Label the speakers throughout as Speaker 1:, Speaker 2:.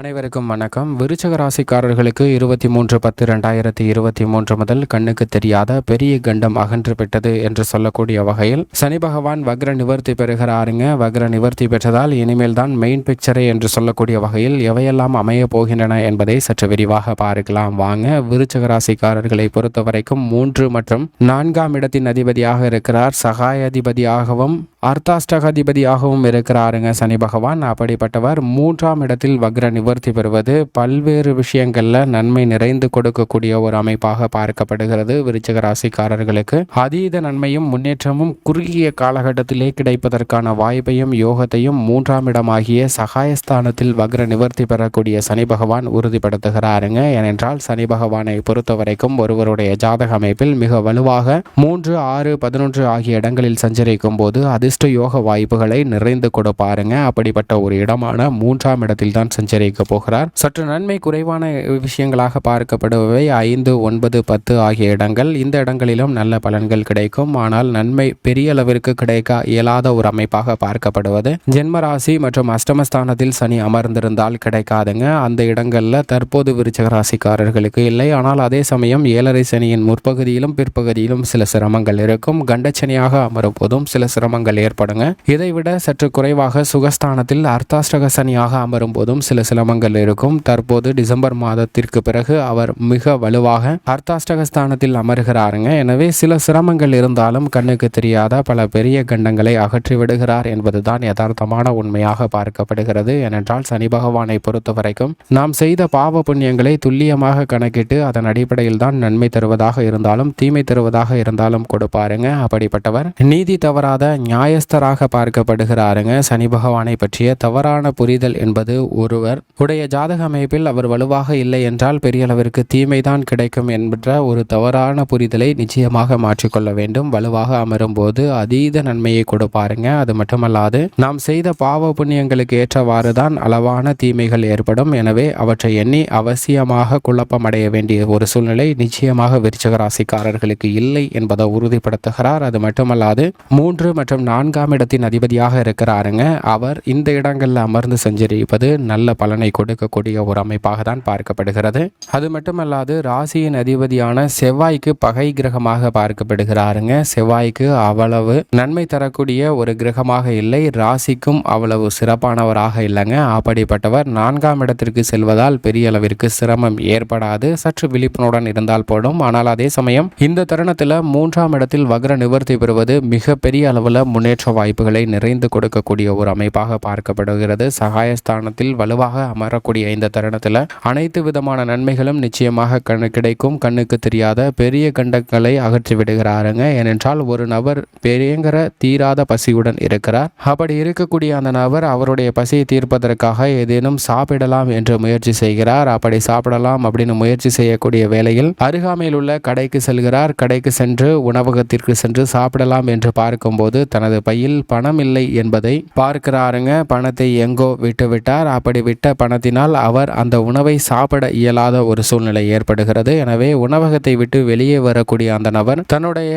Speaker 1: அனைவருக்கும் வணக்கம். விருச்சிக ராசிக்காரர்களுக்கு 23/10/2023 முதல் கண்ணுக்கு தெரியாத பெரிய கண்டம் அகன்று விட்டது என்று சொல்லக்கூடிய வகையில் சனி பகவான் வக்ர நிவர்த்தி பெறுகிறாருங்க. வக்ர நிவர்த்தி பெற்றதால் இனிமேல் தான் மெயின் பிக்சரே என்று சொல்லக்கூடிய வகையில் எவையெல்லாம் அமைய போகின்றன என்பதை சற்று விரிவாக பார்க்கலாம் வாங்க. விருச்சிக ராசிக்காரர்களை பொறுத்த வரைக்கும் 3 மற்றும் 4ஆம் இடத்தின் அதிபதியாக இருக்கிறார். சகாயாதிபதியாகவும் அர்த்தாஷ்டகாதிபதியாகவும் இருக்கிறாருங்க சனி பகவான். அப்படிப்பட்டவர் 3ஆம் இடத்தில் வக்ர நிவர்த்தி பெறுவது பல்வேறு விஷயங்கள்ல நன்மை நிறைந்து கொடுக்கக்கூடிய ஒரு அமைப்பாக பார்க்கப்படுகிறது. விருச்சிக ராசிக்காரர்களுக்கு அதீத நன்மையும் முன்னேற்றமும் குறுகிய காலகட்டத்திலே கிடைப்பதற்கான வாய்ப்பையும் யோகத்தையும் 3ஆம் இடமாகிய சகாயஸ்தானத்தில் வக்ர நிவர்த்தி பெறக்கூடிய சனி பகவான் உறுதிப்படுத்துகிறாருங்க. ஏனென்றால் சனி பகவானை பொறுத்த வரைக்கும் ஒருவருடைய ஜாதக அமைப்பில் மிக வலுவாக 3, 6, 11 ஆகிய இடங்களில் சஞ்சரிக்கும் போது அதிர்ஷ்ட யோக வாய்ப்புகளை நிறைந்து கொடுப்பாருங்க. அப்படிப்பட்ட ஒரு இடமான 3ஆம் இடத்தில் தான் சஞ்சரிக்க போகிறார். சற்று நன்மை குறைவான விஷயங்களாக பார்க்கப்படுபவை 5, 9, 10 ஆகிய இடங்கள். இந்த இடங்களிலும் நல்ல பலன்கள் கிடைக்கும். ஆனால் நன்மை பெரிய அளவிற்கு கிடைக்க இயலாத ஒரு அமைப்பாக பார்க்கப்படுவது ஜென்மராசி மற்றும் அஷ்டமஸ்தானத்தில் சனி அமர்ந்திருந்தால் கிடைக்காதுங்க. அந்த இடங்கள்ல தற்போது விருச்சிக ராசிக்காரர்களுக்கு இல்லை. ஆனால் அதே சமயம் 7.5 சனியின் முற்பகுதியிலும் பிற்பகுதியிலும் சில சிரமங்கள் இருக்கும். கண்டச்சனியாக அமரும் போதும் சில சிரமங்கள் ஏற்படுங்க. இதைவிட சற்று குறைவாக சுகஸ்தானத்தில் அர்த்தாஷ்டக சனியாக அமரும் போதும் சில சிரமங்கள் இருக்கும். தற்போது டிசம்பர் மாதத்திற்கு பிறகு அவர் மிக வலுவாக அர்த்தாஷ்டக ஸ்தானத்தில் அமர்கிறாருங்க. எனவே சில சிரமங்கள் இருந்தாலும் கண்ணுக்கு தெரியாத பல பெரிய கண்டங்களை அகற்றி விடுகிறார் என்பதுதான் யதார்த்தமான உண்மையாக பார்க்கப்படுகிறது. ஏனென்றால் சனி பகவானை பொறுத்த வரைக்கும் நாம் செய்த பாவ புண்ணியங்களை துல்லியமாக கணக்கிட்டு அதன் அடிப்படையில் தான் நன்மை தருவதாக இருந்தாலும் தீமை தருவதாக இருந்தாலும் கொடுப்பாருங்க. அப்படிப்பட்டவர் நீதி தவறாத நியாயஸ்தராக பார்க்கப்படுகிறாருங்க. சனி பகவானை பற்றிய தவறான புரிதல் என்பது ஒருவர் உடைய ஜாதக அமைப்பில் அவர் வலுவாக இல்லை என்றால் பெரிய அளவிற்கு தீமைதான் கிடைக்கும் என்ற ஒரு தவறான புரிதலை நிச்சயமாக மாற்றிக்கொள்ள வேண்டும். வலுவாக அமரும் போது அதீத நன்மையை கொடுப்பாருங்க. அது மட்டுமல்லாது நாம் செய்த பாவ புண்ணியங்களுக்கு ஏற்றவாறு தான் அளவான தீமைகள் ஏற்படும். எனவே அவற்றை எண்ணி அவசியமாக குழப்பமடைய வேண்டிய ஒரு சூழ்நிலை நிச்சயமாக விருச்சிக ராசிக்காரர்களுக்கு இல்லை என்பதை உறுதிப்படுத்துகிறார். அது மட்டுமல்லாது 3 மற்றும் 4ஆம் இடத்தின் அதிபதியாக இருக்கிறாருங்க. அவர் இந்த இடங்களில் அமர்ந்து சஞ்சரிப்பது நல்ல பலனை கொடுக்கக்கூடிய ஒரு அமைப்பாக தான் பார்க்கப்படுகிறது. அது மட்டுமல்லாது ராசியின் அதிபதியான செவ்வாய்க்கு பகை கிரகமாக பார்க்கப்படுகிறாருங்க. செவ்வாய்க்கு அவ்வளவு நன்மை தரக்கூடிய ஒரு கிரகமாக இல்லை. ராசிக்கும் அவ்வளவு சிறப்பானவராக இல்லைங்க. அப்படிப்பட்டவர் 4ஆம் இடத்திற்கு செல்வதால் பெரிய அளவிற்கு சிரமம் ஏற்படாது. சற்று விழிப்புணர்வுடன் இருந்தால் போடும். ஆனால் அதே சமயம் இந்த தருணத்தில் 3ஆம் இடத்தில் வக்ர நிவர்த்தி பெறுவது மிக பெரிய அளவில் முன்னேற்ற வாய்ப்புகளை நிறைந்து கொடுக்கக்கூடிய ஒரு அமைப்பாக பார்க்கப்படுகிறது. சகாயஸ்தானத்தில் வலுவாக அமரக்கூடிய இந்த தருணத்தில் அனைத்து விதமான நன்மைகளும் நிச்சயமாக கிடைக்கும். கண்ணுக்கு தெரியாத பெரிய கண்டங்களை அகற்றி விடுகிறாருங்க. ஏனென்றால் ஒரு நபர் பெரியங்கிற தீராத பசியுடன் இருக்கிறார். அப்படி இருக்கக்கூடிய அந்த நபர் அவருடைய பசியை தீர்ப்பதற்காக ஏதேனும் சாப்பிடலாம் என்று முயற்சி செய்கிறார். அப்படி சாப்பிடலாம் அப்படின்னு முயற்சி செய்யக்கூடிய வேளையில் அருகாமையில் உள்ள கடைக்கு செல்கிறார். கடைக்கு சென்று உணவகத்திற்கு சென்று சாப்பிடலாம் என்று பார்க்கும்போது தனது பையில் பணம் இல்லை என்பதை பார்க்கிறாருங்க. பணத்தை எங்கோ விட்டுவிட்டார். அப்படி விட்ட பணத்தினால் அவர் அந்த உணவை சாப்பிட இயலாத ஒரு சூழ்நிலை ஏற்படுகிறது. எனவே உணவகத்தை விட்டு வெளியே வரக்கூடிய அந்த நபர் தன்னுடைய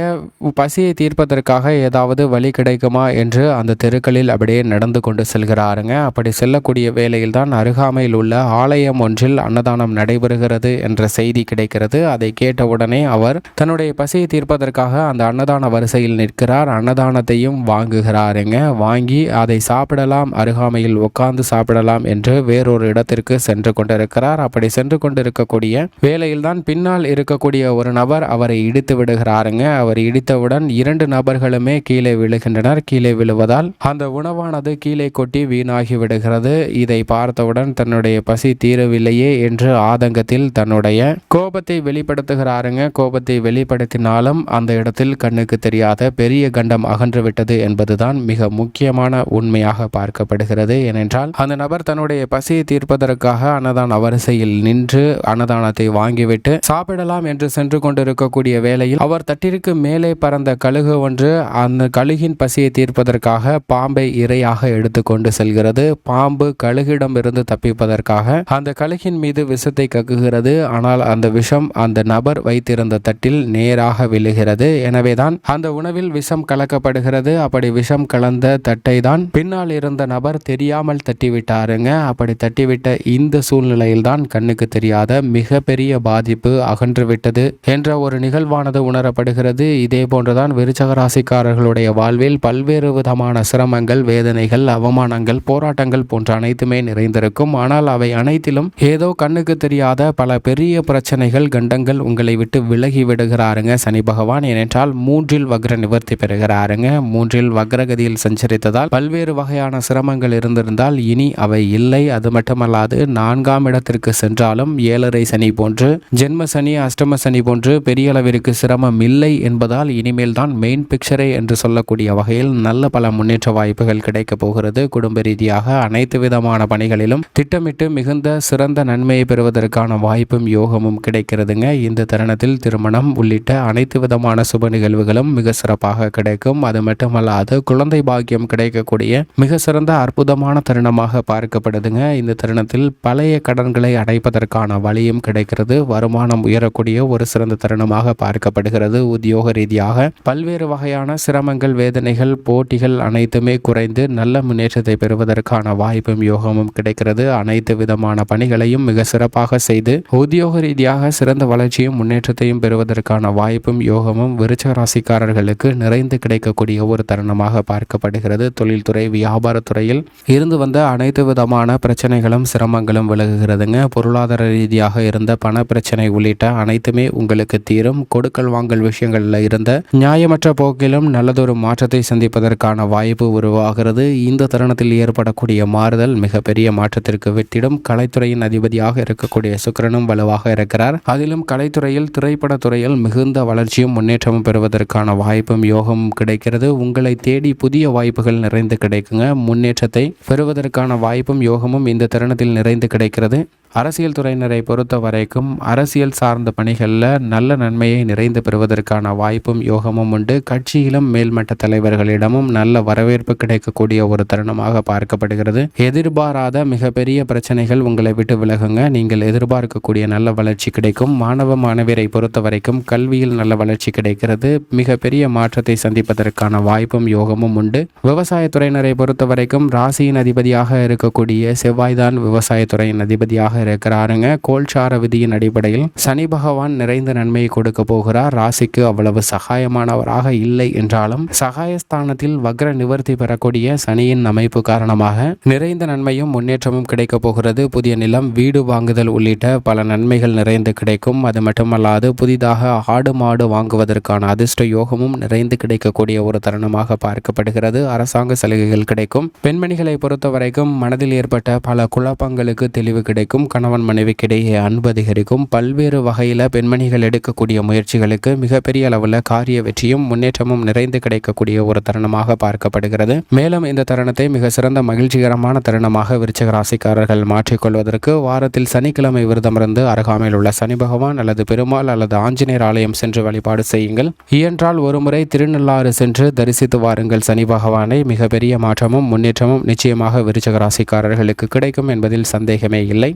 Speaker 1: பசியை தீர்ப்பதற்காக ஏதாவது வழி கிடைக்குமா என்று அந்த தெருக்களில் அப்படியே நடந்து கொண்டு செல்கிறாருங்க. அப்படி செல்லக்கூடிய வேளையில் தான் அருகாமையில் உள்ள ஆலயம் ஒன்றில் அன்னதானம் நடைபெறுகிறது என்ற செய்தி கிடைக்கிறது. அதை கேட்டவுடனே அவர் தன்னுடைய பசியை தீர்ப்பதற்காக அந்த அன்னதான வரிசையில் நிற்கிறார். அன்னதானத்தையும் வாங்குகிறாருங்க. வாங்கி அதை சாப்பிடலாம், அருகாமையில் உட்கார்ந்து சாப்பிடலாம் என்று வேறொரு இடத்திற்கு சென்று கொண்டிருக்கிறார். அப்படி சென்று கொண்டிருக்கக்கூடிய வேளையில் தான் பின்னால் இருக்கக்கூடிய ஒரு நபர் அவரை இடித்து விடுகிறாருங்க. அவர் இடித்தவுடன் 2 நபர்களுமே கீழே விழுகின்றனர். கீழே விழுவதால் அந்த உணவானது கீழே கொட்டி வீணாகி விடுகிறது. இதை பார்த்தவுடன் தன்னுடைய பசி தீரவில்லையே என்று ஆதங்கத்தில் தன்னுடைய கோபத்தை வெளிப்படுத்துகிறாருங்க. கோபத்தை வெளிப்படுத்தினாலும் அந்த இடத்தில் கண்ணுக்கு தெரியாத பெரிய கண்டம் அகன்று விட்டது என்பதுதான் மிக முக்கியமான உண்மையாக பார்க்கப்படுகிறது. ஏனென்றால் அந்த நபர் தன்னுடைய பசியை தீர்ப்பதற்காக அன்னதான வரிசையில் நின்று அன்னதானத்தை வாங்கிவிட்டு சாப்பிடலாம் என்று சென்று கொண்டிருக்கக்கூடிய வேளையில் அவர் தட்டிற்கு மேலே பறந்த கழுகு ஒன்று அந்த கழுகின் பசியை தீர்ப்பதற்காக பாம்பை இரையாக எடுத்துக்கொண்டு செல்கிறது. பாம்பு கழுகிடமிருந்து தப்பிப்பதற்காக அந்த கழுகின் மீது விஷத்தை கக்குகிறது. ஆனால் அந்த விஷம் அந்த நபர் வைத்திருந்த தட்டில் நேராக விழுகிறது. எனவேதான் அந்த உணவில் விஷம் கலக்கப்படுகிறது. அப்படி விஷம் கலந்த தட்டை தான் பின்னால் இருந்த நபர் தெரியாமல் தட்டிவிட்டாருங்க. அப்படி தட்டி கட்டிவிட்ட இந்த சூழ்நிலையில்தான் கண்ணுக்கு தெரியாத மிகப்பெரிய பாதிப்பு அகன்றுவிட்டது என்ற ஒரு நிகழ்வானது உணரப்படுகிறது. இதே போன்றுதான் விருச்சக ராசிக்காரர்களுடைய வாழ்வில் பல்வேறு விதமான சிரமங்கள், வேதனைகள், அவமானங்கள், போராட்டங்கள் போன்ற அனைத்துமே நிறைந்திருக்கும். ஆனால் அவை அனைத்திலும் ஏதோ கண்ணுக்கு தெரியாத பல பெரிய பிரச்சனைகள், கண்டங்கள் உங்களை விட்டு விலகி விடுகிறாருங்க சனி பகவான். ஏனென்றால் 3 வக்ர நிவர்த்தி பெறுகிறாருங்க. 3 வக்ரகதியில் சஞ்சரித்ததால் பல்வேறு வகையான சிரமங்கள் இருந்திருந்தால் இனி அவை இல்லை. அது மட்டுமல்லாது 4ஆம் இடத்திற்கு சென்றாலும் 7.5 சனி போன்று, ஜென்ம சனி, அஷ்டம சனி போன்று பெரிய அளவிற்கு சிரமம் இல்லை என்பதால் இனிமேல் தான் மெயின் பிக்சரே என்று சொல்லக்கூடிய வகையில் நல்ல பல முன்னேற்ற வாய்ப்புகள் கிடைக்க போகிறது. குடும்ப ரீதியாக அனைத்து விதமான பணிகளிலும் திட்டமிட்டு மிகுந்த சிறந்த நன்மையை பெறுவதற்கான வாய்ப்பும் யோகமும் கிடைக்கிறதுங்க. இந்த தருணத்தில் திருமணம் உள்ளிட்ட அனைத்து விதமான சுப நிகழ்வுகளும் மிக சிறப்பாக கிடைக்கும். அது மட்டுமல்லாது குழந்தை பாக்கியம் கிடைக்கக்கூடிய மிக சிறந்த அற்புதமான தருணமாக பார்க்கப்படுதுங்க. இந்த தருணத்தில் பழைய கடன்களை அடைப்பதற்கான வழியும் கிடைக்கிறது. வருமானம் உயரக்கூடிய ஒரு சிறந்த தருணமாக பார்க்கப்படுகிறது. உத்தியோக ரீதியாக பல்வேறு வகையான சிரமங்கள், வேதனைகள், போட்டிகள் அனைத்துமே குறைந்து நல்ல முன்னேற்றத்தை பெறுவதற்கான வாய்ப்பும் யோகமும் கிடைக்கிறது. அனைத்து விதமான பணிகளையும் மிக சிறப்பாக செய்து உத்தியோக ரீதியாக சிறந்த வளர்ச்சியும் முன்னேற்றத்தையும் பெறுவதற்கான வாய்ப்பும் யோகமும் விருச்சக ராசிக்காரர்களுக்கு நிறைந்து கிடைக்கக்கூடிய ஒரு தருணமாக பார்க்கப்படுகிறது. தொழில்துறை, வியாபாரத்துறையில் இருந்து வந்த அனைத்து விதமான பிரச்சனைகளும் சிரமங்களும் விலகுகிறதுங்க. பொருளாதார ரீதியாக இருந்த பண பிரச்சனை உள்ளிட்ட அனைத்துமே உங்களுக்கு தீரும். கொடுக்கல் வாங்கல் விஷயங்களில் இருந்த நியாயமற்ற போக்கிலும் நல்லதொரு மாற்றத்தை சந்திப்பதற்கான வாய்ப்பு உருவாகிறது. இந்த தருணத்தில் ஏற்படக்கூடிய மாறுதல் மிகப்பெரிய மாற்றத்திற்கு வித்திடும். கலைத்துறையின் அதிபதியாக இருக்கக்கூடிய சுக்கிரனும் வலுவாக இருக்கிறார். அதிலும் கலைத்துறையில், திரைப்படத்துறையில் மிகுந்த வளர்ச்சியும் முன்னேற்றமும் பெறுவதற்கான வாய்ப்பும் யோகமும் கிடைக்கிறது. உங்களை தேடி புதிய வாய்ப்புகள் நிறைந்து கிடைக்குங்க. முன்னேற்றத்தை பெறுவதற்கான வாய்ப்பும் யோகமும் இந்த தருணத்தில் நிறைந்து கிடைக்கிறது. அரசியல் துறையினரை பொறுத்த வரைக்கும் அரசியல் சார்ந்த பணிகளில் நல்ல நன்மையை நிறைந்து பெறுவதற்கான வாய்ப்பும் யோகமும் உண்டு. கட்சியிலும் மேல்மட்ட தலைவர்களிடமும் நல்ல வரவேற்பு கிடைக்கக்கூடிய ஒரு தருணமாக பார்க்கப்படுகிறது. எதிர்பாராத மிகப்பெரிய பிரச்சனைகள் உங்களை விட்டு விலகுங்க. நீங்கள் எதிர்பார்க்கக்கூடிய நல்ல வளர்ச்சி கிடைக்கும். மாணவ மாணவியரை பொறுத்த வரைக்கும் கல்வியில் நல்ல வளர்ச்சி கிடைக்கிறது. மிகப்பெரிய மாற்றத்தை சந்திப்பதற்கான வாய்ப்பும் யோகமும் உண்டு. விவசாயத்துறையினரை பொறுத்த வரைக்கும் ராசியின் அதிபதியாக இருக்கக்கூடிய செவ்வாய்தான் விவசாயத்துறையின் அதிபதியாக இருக்கிறாருங்க. கோல்சார விதியின் அடிப்படையில் சனி பகவான் நிறைந்த நன்மையை கொடுக்க போகிறார். ராசிக்கு அவ்வளவு சகாயமானவராக இல்லை என்றாலும் சகாயஸ்தானத்தில் வக்ர நிவர்த்தி பெறக்கூடிய சனியின் அமைப்பு காரணமாக நிறைந்த நன்மையும் முன்னேற்றமும் கிடைக்க போகிறது. புதிய நிலம், வீடு வாங்குதல் உள்ளிட்ட பல நன்மைகள் நிறைந்து கிடைக்கும். அது மட்டுமல்லாது புதிதாக ஆடு மாடு வாங்குவதற்கான அதிர்ஷ்ட யோகமும் நிறைந்து கிடைக்கக்கூடிய ஒரு தருணமாக பார்க்கப்படுகிறது. அரசாங்க சலுகைகள் கிடைக்கும். பெண்மணிகளை பொறுத்த வரைக்கும் மனதில் ஏற்பட்ட பல குழப்பங்களுக்கு தெளிவு கிடைக்கும். கணவன் மனைவிக்கிடையே அன்பு அதிகரிக்கும். பல்வேறு வகையில் பெண்மணிகள் எடுக்கக்கூடிய முயற்சிகளுக்கு மிகப்பெரிய அளவில் காரிய வெற்றியும் முன்னேற்றமும் நிறைந்து கிடைக்கக்கூடிய ஒரு தருணமாக பார்க்கப்படுகிறது. மேலும் இந்த தருணத்தை மிக சிறந்த மகிழ்ச்சிகரமான தருணமாக விருச்சிக ராசிக்காரர்கள் மாற்றிக்கொள்வதற்கு வாரத்தில் சனிக்கிழமை விரதமிருந்து அருகாமையில் உள்ள சனி பகவான் அல்லது பெருமாள் அல்லது ஆஞ்சநேயர் ஆலயம் சென்று வழிபாடு செய்யுங்கள். இயன்றால் ஒருமுறை திருநள்ளாறு சென்று தரிசித்து வாருங்கள் சனி பகவானை. மிகப்பெரிய மாற்றமும் முன்னேற்றமும் நிச்சயமாக விருச்சிக ராசிக்காரர்களுக்கு கிடைக்கும் என்பதில் சந்தேகமே இல்லை.